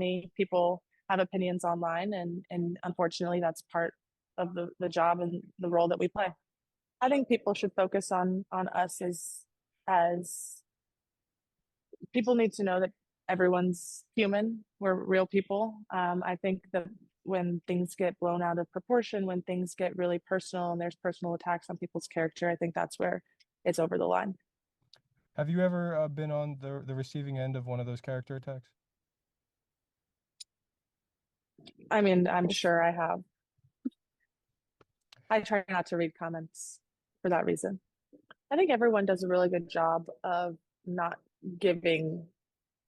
many people have opinions online, and unfortunately, that's part of the job and the role that we play. I think people should focus on us as people need to know that everyone's human. We're real people. I think that when things get blown out of proportion, when things get really personal and there's personal attacks on people's character, I think that's where it's over the line. Have you ever been on the receiving end of one of those character attacks? I mean, I'm sure I have. I try not to read comments for that reason. I think everyone does a really good job of not giving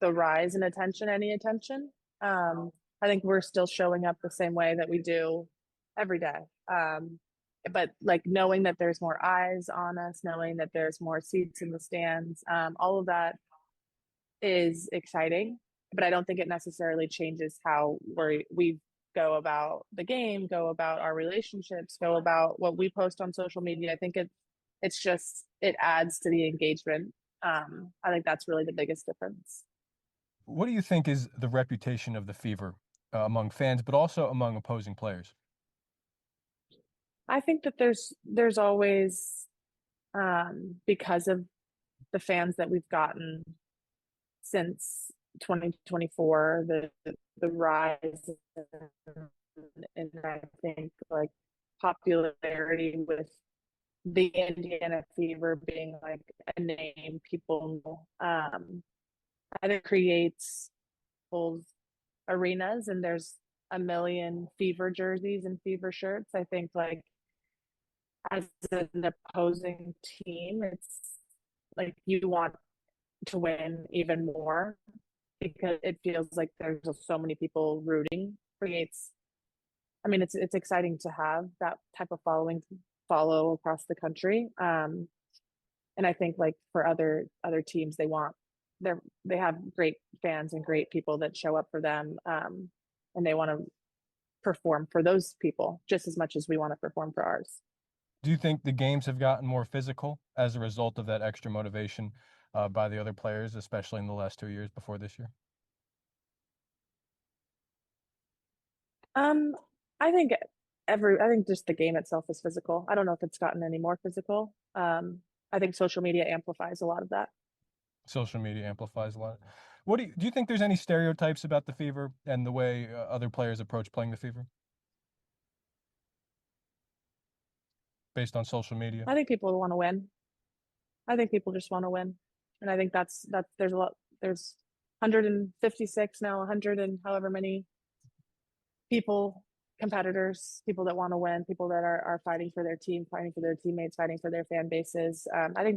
the rise in attention any attention. I think we're still showing up the same way that we do every day. But like knowing that there's more eyes on us, knowing that there's more seats in the stands, all of that is exciting. But I don't think it necessarily changes how we go about the game, go about our relationships, go about what we post on social media. I think it's just it adds to the engagement. I think that's really the biggest difference. What do you think is the reputation of the Fever among fans, but also among opposing players? I think that there's always because of the fans that we've gotten since 2024, the rise in I think like popularity with the Indiana Fever being like a name people know. And it creates full arenas and there's a million Fever jerseys and Fever shirts. I think like as an opposing team, it's like you want to win even more because it feels like there's just so many people rooting. Creates, I mean, it's exciting to have that type of following follow across the country. And I think like for other teams, they have great fans and great people that show up for them, and they want to perform for those people just as much as we want to perform for ours. Do you think the games have gotten more physical as a result of that extra motivation by the other players, especially in the last 2 years before this year? Um, I think I think just the game itself is physical. I don't know if it's gotten any more physical. I think social media amplifies a lot of that. Social media amplifies a lot. What do you think there's any stereotypes about the Fever and the way other players approach playing the Fever based on social media? I think people want to win. I think people just want to win. And I think that's there's a lot there's 156 now, 100 and however many people, competitors, people that want to win, people that are fighting for their team, fighting for their teammates, fighting for their fan bases. I think